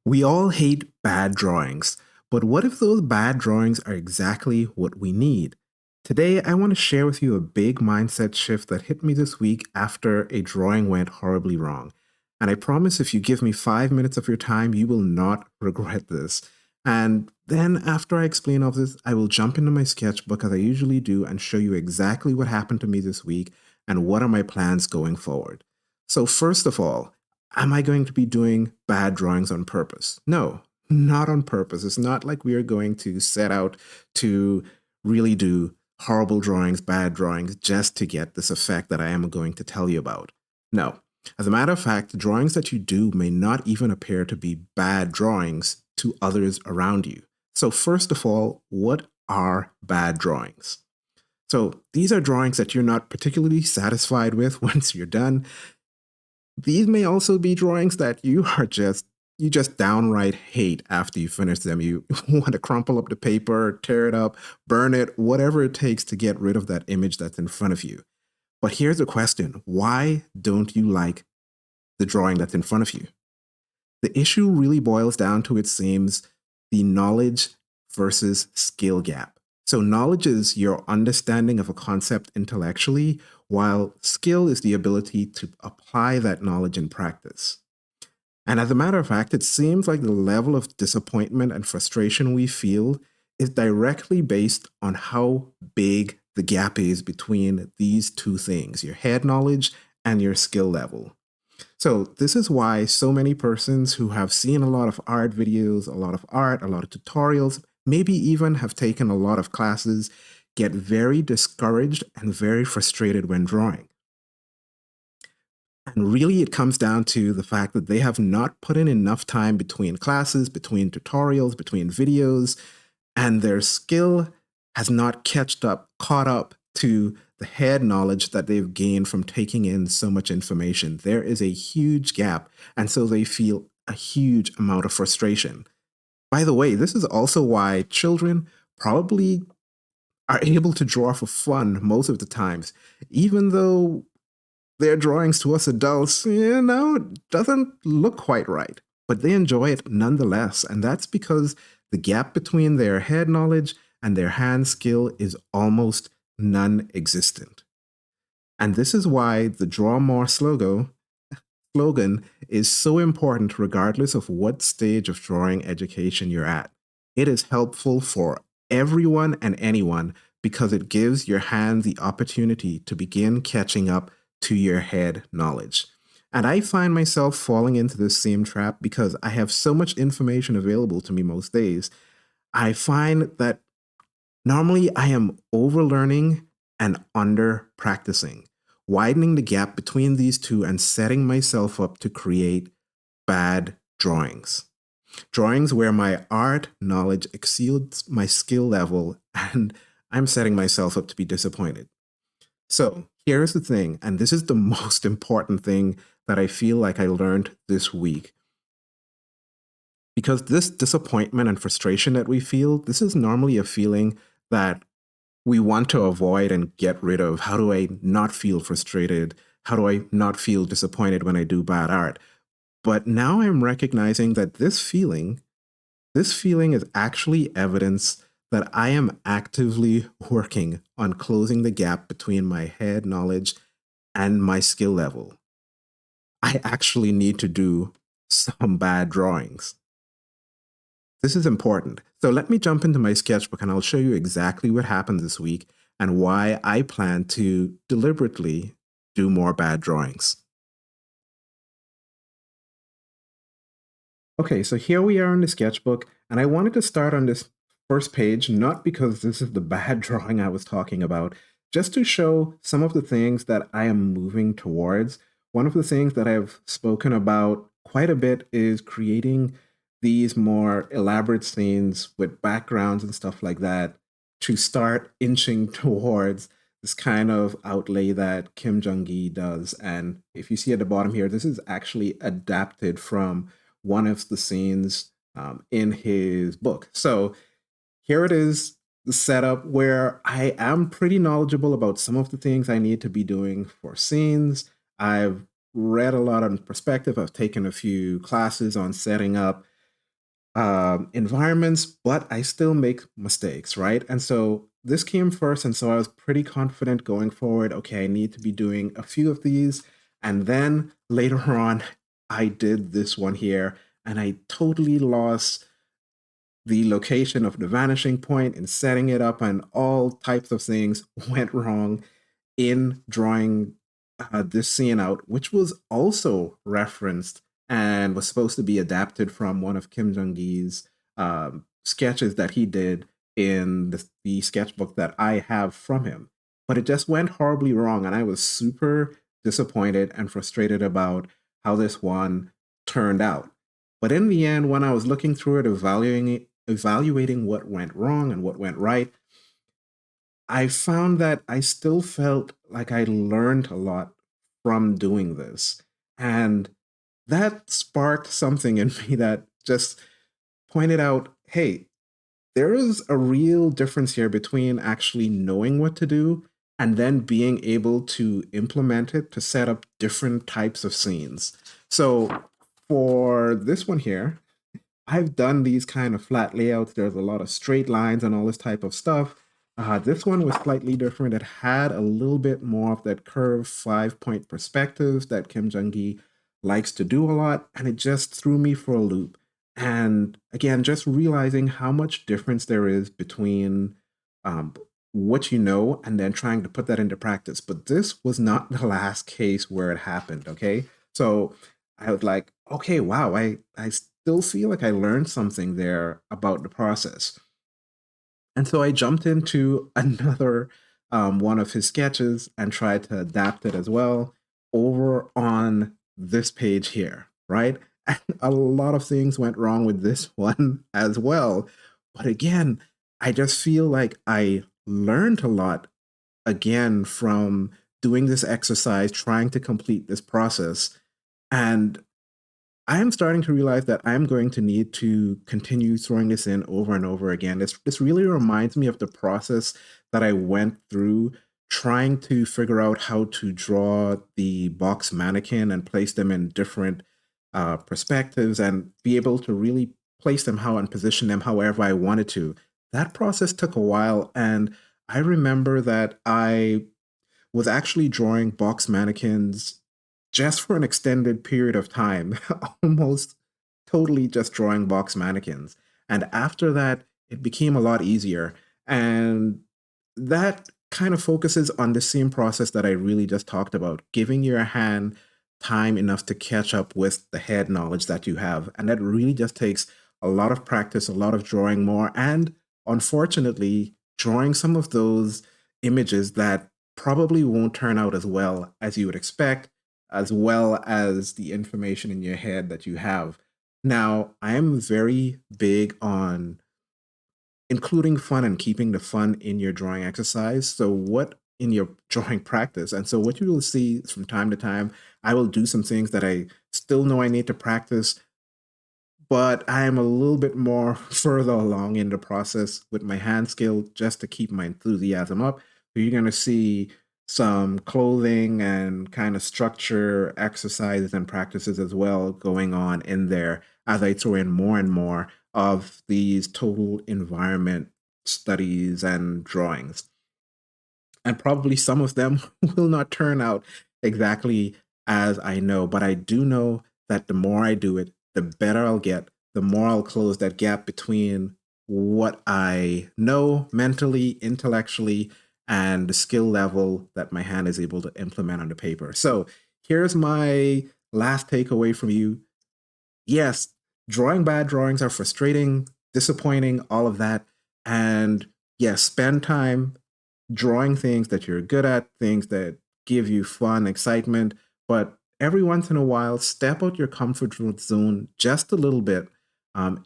We all hate bad drawings, but what if those bad drawings are exactly what we need? Today, I want to share with you a big mindset shift that hit me this week after a drawing went horribly wrong. And I promise if you give me 5 minutes of your time, you will not regret this. And then, after I explain all this, I will jump into my sketchbook as I usually do and show you exactly what happened to me this week and what are my plans going forward. So, first of all, am I going to be doing bad drawings on purpose? No, not on purpose. It's not like we are going to set out to really do horrible drawings, bad drawings, just to get this effect that I am going to tell you about. No. As a matter of fact, the drawings that you do may not even appear to be bad drawings to others around you. So, first of all, what are bad drawings? So, these are drawings that you're not particularly satisfied with once you're done. These may also be drawings that you just downright hate after you finish them. You want to crumple up the paper, tear it up, burn it, whatever it takes to get rid of that image that's in front of you. But here's the question: why don't you like the drawing that's in front of you? The issue really boils down to, it seems, the knowledge versus skill gap. So, knowledge is your understanding of a concept intellectually, while skill is the ability to apply that knowledge in practice. And as a matter of fact, it seems like the level of disappointment and frustration we feel is directly based on how big the gap is between these two things, your head knowledge and your skill level. So, this is why so many persons who have seen a lot of art videos, a lot of art, a lot of tutorials, maybe even have taken a lot of classes, get very discouraged and very frustrated when drawing. And really, it comes down to the fact that they have not put in enough time between classes, between tutorials, between videos, and their skill has not caught up to the head knowledge that they've gained from taking in so much information. There is a huge gap, and so they feel a huge amount of frustration. By the way, this is also why children probably are able to draw for fun most of the times, even though their drawings to us adults, doesn't look quite right. But they enjoy it nonetheless. And that's because the gap between their head knowledge and their hand skill is almost non existent. And this is why the Draw More slogan is so important regardless of what stage of drawing education you're at. It is helpful for everyone and anyone because it gives your hand the opportunity to begin catching up to your head knowledge. And I find myself falling into this same trap because I have so much information available to me most days. I find that normally I am overlearning and under practicing, widening the gap between these two and setting myself up to create bad drawings. Drawings where my art knowledge exceeds my skill level and I'm setting myself up to be disappointed. So here's the thing, and this is the most important thing that I feel like I learned this week. Because this disappointment and frustration that we feel, this is normally a feeling that we want to avoid and get rid of. How do I not feel frustrated? How do I not feel disappointed when I do bad art? But now I'm recognizing that this feeling is actually evidence that I am actively working on closing the gap between my head knowledge and my skill level. I actually need to do some bad drawings. This is important. So let me jump into my sketchbook and I'll show you exactly what happened this week and why I plan to deliberately do more bad drawings. Okay, so here we are in the sketchbook, and I wanted to start on this first page, not because this is the bad drawing I was talking about, just to show some of the things that I am moving towards. One of the things that I've spoken about quite a bit is creating these more elaborate scenes with backgrounds and stuff like that to start inching towards this kind of outlay that Kim Jong-gi does. And if you see at the bottom here, this is actually adapted from one of the scenes in his book. So here it is, the setup where I am pretty knowledgeable about some of the things I need to be doing for scenes. I've read a lot on perspective. I've taken a few classes on setting up. environments, but I still make mistakes, right? And so this came first. And so I was pretty confident going forward. Okay, I need to be doing a few of these. And then later on, I did this one here and I totally lost the location of the vanishing point and setting it up, and all types of things went wrong in drawing this scene out, which was also referenced and was supposed to be adapted from one of Kim Jong-gi's sketches that he did in the sketchbook that I have from him. But it just went horribly wrong, and I was super disappointed and frustrated about how this one turned out. But in the end, when I was looking through it, evaluating what went wrong and what went right, I found that I still felt like I learned a lot from doing this. And that sparked something in me that just pointed out, hey, there is a real difference here between actually knowing what to do and then being able to implement it to set up different types of scenes. So for this one here, I've done these kind of flat layouts. There's a lot of straight lines and all this type of stuff. This one was slightly different. It had a little bit more of that curved 5-point perspective that Kim Jung-gi likes to do a lot, and it just threw me for a loop. And again, just realizing how much difference there is between um, what you know and then trying to put that into practice. But this was not the last case where it happened, okay? So I was like, okay, wow, I still feel like I learned something there about the process. And so I jumped into another one of his sketches and tried to adapt it as well over on this page here, right? And a lot of things went wrong with this one as well. But again, I just feel like I learned a lot again from doing this exercise, trying to complete this process. And I am starting to realize that I'm going to need to continue throwing this in over and over again. This really reminds me of the process that I went through trying to figure out how to draw the box mannequin and place them in different perspectives and be able to really place them how and position them however I wanted to. That process took a while, and I remember that I was actually drawing box mannequins just for an extended period of time, almost totally just drawing box mannequins. And after that, it became a lot easier. And that kind of focuses on the same process that I really just talked about, giving your hand time enough to catch up with the head knowledge that you have. And that really just takes a lot of practice, a lot of drawing more, and unfortunately, drawing some of those images that probably won't turn out as well as you would expect, as well as the information in your head that you have. Now, I am very big on including fun and keeping the fun in your drawing exercise. So, what in your drawing practice? And so, what you will see from time to time, I will do some things that I still know I need to practice, but I am a little bit more further along in the process with my hand skill just to keep my enthusiasm up. So you're going to see some clothing and kind of structure exercises and practices as well going on in there as I throw in more and more of these total environment studies and drawings, and probably some of them will not turn out exactly as I know, but I do know that the more I do it, the better I'll get, the more I'll close that gap between what I know mentally, intellectually, and the skill level that my hand is able to implement on the paper. So here's my last takeaway from you. Yes, drawing bad drawings are frustrating, disappointing, all of that. And yes, spend time drawing things that you're good at, things that give you fun, excitement. But every once in a while, step out your comfort zone just a little bit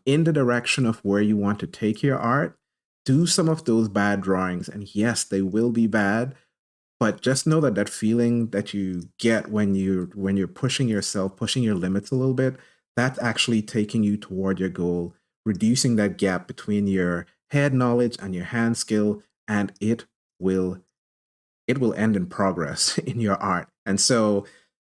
in the direction of where you want to take your art. Do some of those bad drawings. And yes, they will be bad, but just know that that feeling that you get when you're pushing yourself, pushing your limits a little bit, that's actually taking you toward your goal, reducing that gap between your head knowledge and your hand skill, and will it will end in progress in your art. And so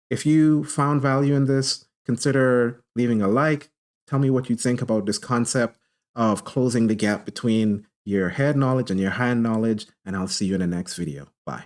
if you found value in this, consider leaving a like, Tell me what you think about this concept of closing the gap between your head knowledge and your hand knowledge, and I'll see you in the next video. Bye.